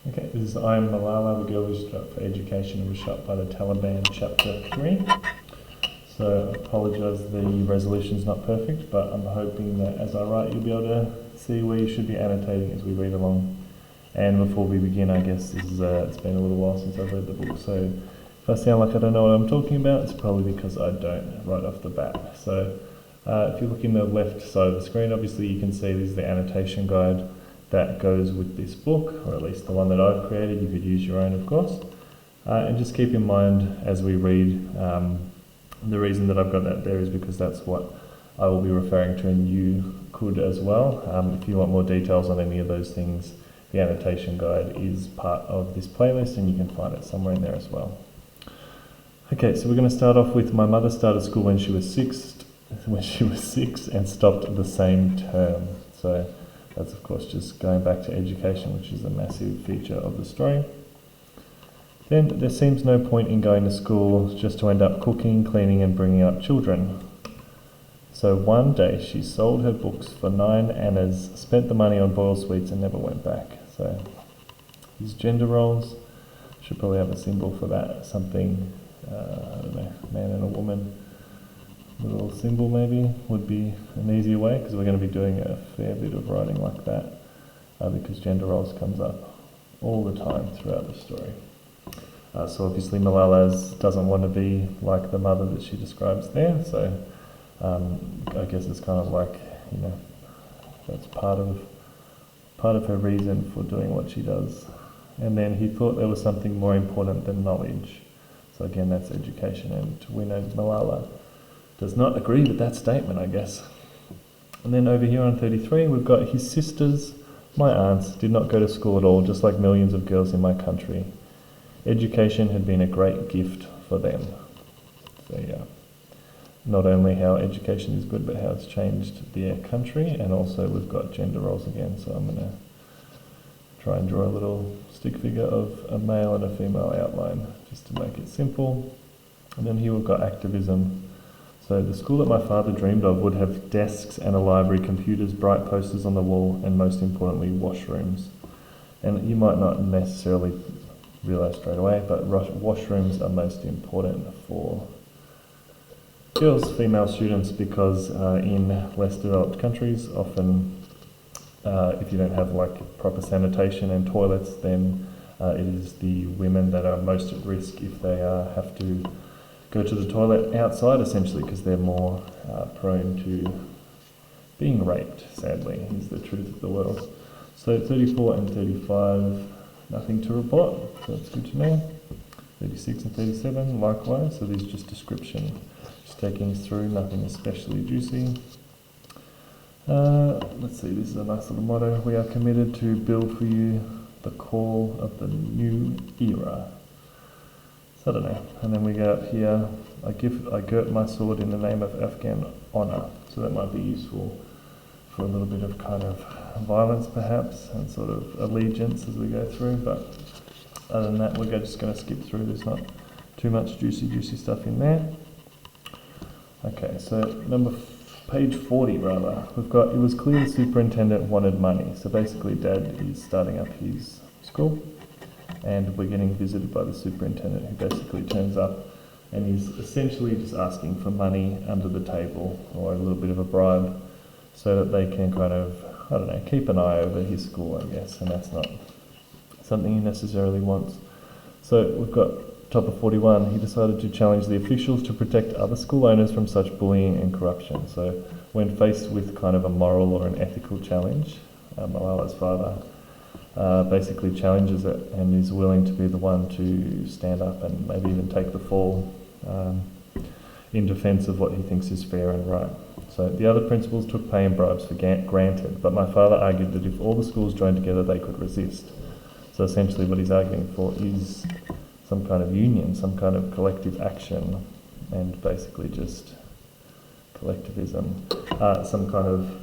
Okay, this is Am Malala, the girl who stood up for education and was shot by the Taliban, Chapter 3. So I apologise, the resolution's not perfect, but I'm hoping that as I write you'll be able to see where you should be annotating as we read along. And before we begin, I guess this is it's been a little while since I've read the book, so if I sound like I don't know what I'm talking about, it's probably because I don't right off the bat. So if you look in the left side of the screen, obviously you can see this is the annotation guide that goes with this book, or at least the one that I've created. You could use your own, of course. And just keep in mind as we read, the reason that I've got that there is because that's what I will be referring to, and you could as well. If you want more details on any of those things, the annotation guide is part of this playlist and you can find it somewhere in there as well. Okay, so we're going to start off with my mother started school when she was six and stopped the same term. So that's of course just going back to education, which is a massive feature of the story. Then there seems no point in going to school just to end up cooking, cleaning and bringing up children. So one day she sold her books for 9 annas, spent the money on boiled sweets and never went back. So these gender roles, should probably have a symbol for that, something, I don't know, man and a woman. A little symbol maybe would be an easier way, because we're going to be doing a fair bit of writing like that, because gender roles comes up all the time throughout the story. So obviously Malala doesn't want to be like the mother that she describes there, so I guess it's kind of like, you know, that's part of her reason for doing what she does. And then he thought there was something more important than knowledge. So again, that's education, and we know Malala does not agree with that statement, I guess. And then over here on 33, we've got his sisters, my aunts, did not go to school at all, just like millions of girls in my country. Education had been a great gift for them. So yeah, not only how education is good, but how it's changed their country, and also we've got gender roles again, so I'm going to try and draw a little stick figure of a male and a female outline, just to make it simple. And then here we've got activism. So the school that my father dreamed of would have desks and a library, computers, bright posters on the wall, and most importantly, washrooms. And you might not necessarily realise straight away, but washrooms are most important for girls, female students, because in less developed countries, often if you don't have like proper sanitation and toilets, then it is the women that are most at risk if they have to go to the toilet outside, essentially, because they're more prone to being raped, sadly, is the truth of the world. So 34 and 35, nothing to report, so that's good to know. 36 and 37, likewise, so these are just description, just taking us through, nothing especially juicy. Let's see, this is a nice little motto. We are committed to build for you the call of the new era. I don't know. And then we go up here, I girt my sword in the name of Afghan honour. So that might be useful for a little bit of kind of violence perhaps, and sort of allegiance as we go through. But other than that, we're just going to skip through. There's not too much juicy stuff in there. Okay, so page 40 rather, we've got, it was clear the superintendent wanted money. So basically Dad is starting up his school, and we're getting visited by the superintendent, who basically turns up and is essentially just asking for money under the table, or a little bit of a bribe, so that they can kind of, I don't know, keep an eye over his school, I guess, and that's not something he necessarily wants. So we've got top of 41, he decided to challenge the officials to protect other school owners from such bullying and corruption. So when faced with kind of a moral or an ethical challenge, Malala's father basically challenges it and is willing to be the one to stand up and maybe even take the fall in defence of what he thinks is fair and right. So the other principals took pay and bribes for granted, but my father argued that if all the schools joined together they could resist. So essentially what he's arguing for is some kind of union, some kind of collective action, and basically just collectivism, some kind of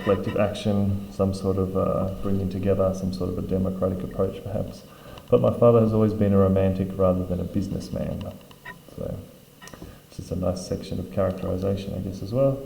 collective action, some sort of bringing together, some sort of a democratic approach perhaps. But my father has always been a romantic rather than a businessman. So it's just a nice section of characterisation, I guess, as well.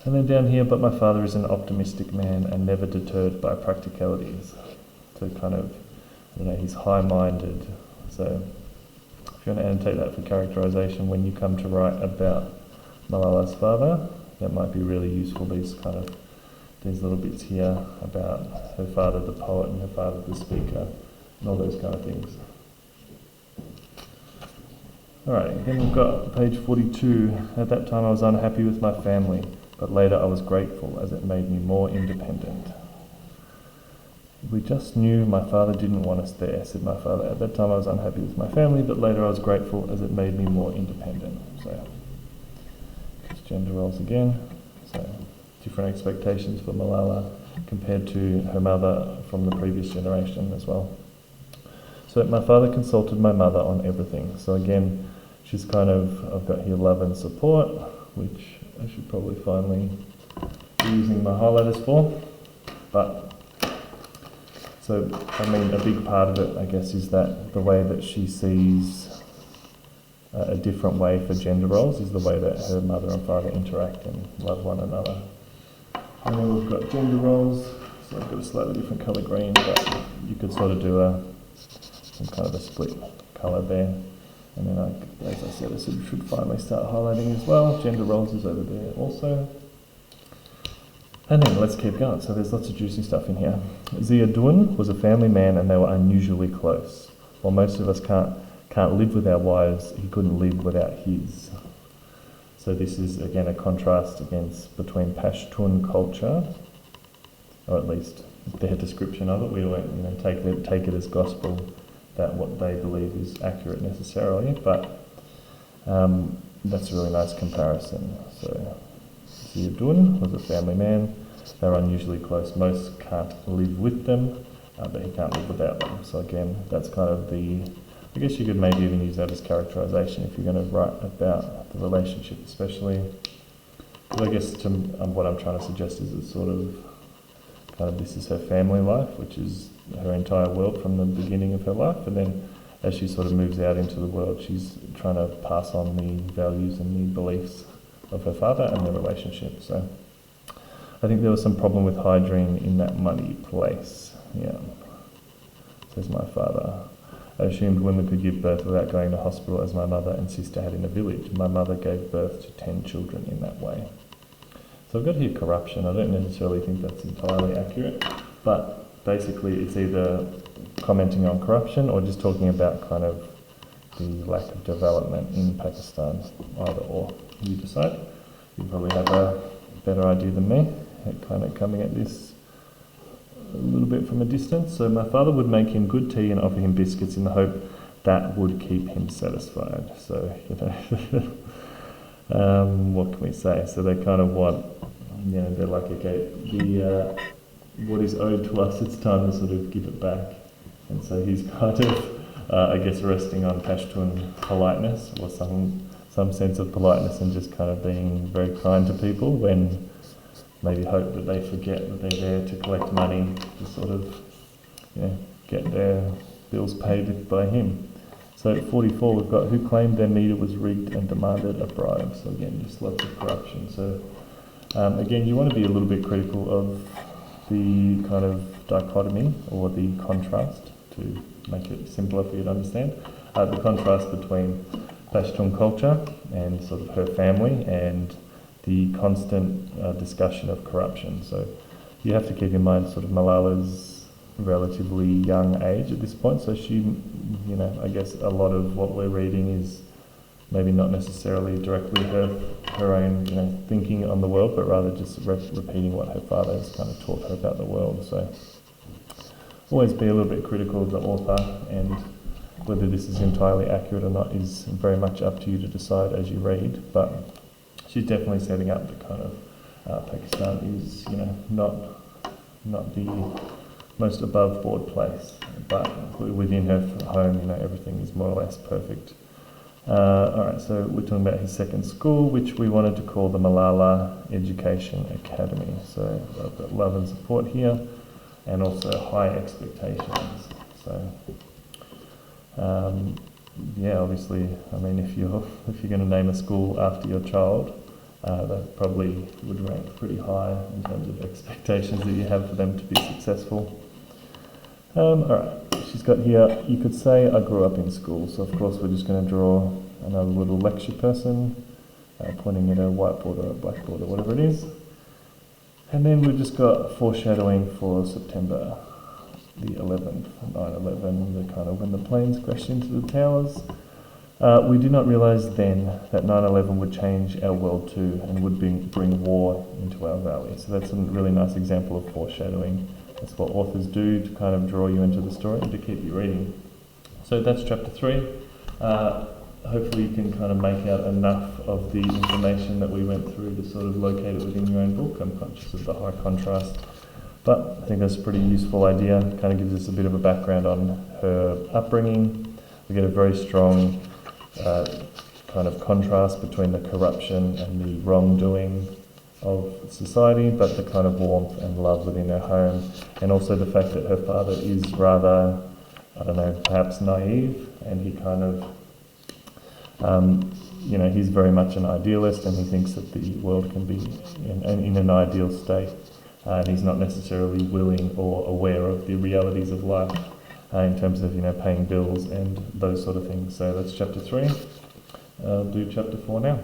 And then down here, but my father is an optimistic man and never deterred by practicalities. So kind of he's high-minded. So if you want to annotate that for characterization, when you come to write about Malala's father, that might be really useful, these little bits here about her father the poet and her father the speaker and all those kind of things. Alright, then we've got page 42. At that time I was unhappy with my family, but later I was grateful as it made me more independent. We just knew my father didn't want us there, said my father. At that time I was unhappy with my family, but later I was grateful as it made me more independent. So, it's gender roles again. So, different expectations for Malala compared to her mother from the previous generation as well. So my father consulted my mother on everything. So again, she's I've got here love and support, which I should probably finally be using my highlighters for. But, so, I mean, a big part of it, I guess, is that the way that she sees a different way for gender roles is the way that her mother and father interact and love one another. And then we've got gender roles, so I've got a slightly different colour green, but you could sort of do some kind of a split colour there. And then, as I said, I should finally start highlighting as well. Gender roles is over there also. And then let's keep going. So there's lots of juicy stuff in here. Ziauddin was a family man and they were unusually close. While most of us can't live with our wives, he couldn't live without his. So this is again a contrast between Pashtun culture, or at least their description of it. We won't take it as gospel that what they believe is accurate necessarily, but that's a really nice comparison. So Ziauddin was a family man. They were unusually close. Most can't live with them, but he can't live without them. So again, that's kind of I guess you could maybe even use that as characterization if you're going to write about the relationship especially. Because I guess what I'm trying to suggest is it's sort of this is her family life, which is her entire world from the beginning of her life, and then as she sort of moves out into the world, she's trying to pass on the values and the beliefs of her father and their relationship. So I think there was some problem with hygiene in that muddy place. Yeah, says my father. I assumed women could give birth without going to hospital as my mother and sister had in a village. My mother gave birth to 10 children in that way. So I've got here corruption. I don't necessarily think that's entirely accurate, but basically it's either commenting on corruption or just talking about the lack of development in Pakistan, either or. You decide. You probably have a better idea than me at coming at this a little bit from a distance. So my father would make him good tea and offer him biscuits in the hope that would keep him satisfied. So, what can we say? So they kind of want, they're like, okay, what is owed to us, it's time to sort of give it back. And so he's I guess, resting on Pashtun politeness or some sense of politeness and just kind of being very kind to people when maybe hope that they forget that they're there to collect money to sort of get their bills paid by him. So at 44 we've got who claimed their meter was rigged and demanded a bribe. So again, just lots of corruption. So again, you want to be a little bit critical of the kind of dichotomy or the contrast to make it simpler for you to understand. The contrast between Pashtun culture and sort of her family and the constant discussion of corruption. So you have to keep in mind sort of Malala's relatively young age at this point. So she, I guess a lot of what we're reading is maybe not necessarily directly her own, thinking on the world, but rather just repeating what her father has kind of taught her about the world. So always be a little bit critical of the author, and whether this is entirely accurate or not is very much up to you to decide as you read. But she's definitely setting up the kind of Pakistan is, not the most above board place, but within her home, everything is more or less perfect. Alright, so we're talking about his second school, which we wanted to call the Molalla Education Academy. So I've got love and support here, and also high expectations. So, obviously, if you're going to name a school after your child, that probably would rank pretty high in terms of expectations that you have for them to be successful. Alright, she's got here, you could say I grew up in school, so of course we're just going to draw another little lecture person, pointing at a whiteboard or a blackboard or whatever it is. And then we've just got foreshadowing for September the 11th, 9/11, the kind of when the planes crashed into the towers. We did not realise then that 9/11 would change our world too and would bring war into our valley. So that's a really nice example of foreshadowing. That's what authors do to kind of draw you into the story and to keep you reading. So that's chapter 3. Hopefully you can kind of make out enough of the information that we went through to sort of locate it within your own book. I'm conscious of the high contrast, but I think that's a pretty useful idea. It kind of gives us a bit of a background on her upbringing. We get a very strong kind of contrast between the corruption and the wrongdoing of society, but the kind of warmth and love within her home, and also the fact that her father is rather, I don't know, perhaps naive, and he kind of, you know, he's very much an idealist, and he thinks that the world can be in an ideal state, and he's not necessarily willing or aware of the realities of life in terms of, you know, paying bills and those sort of things. So that's chapter 3. I'll do chapter 4 now.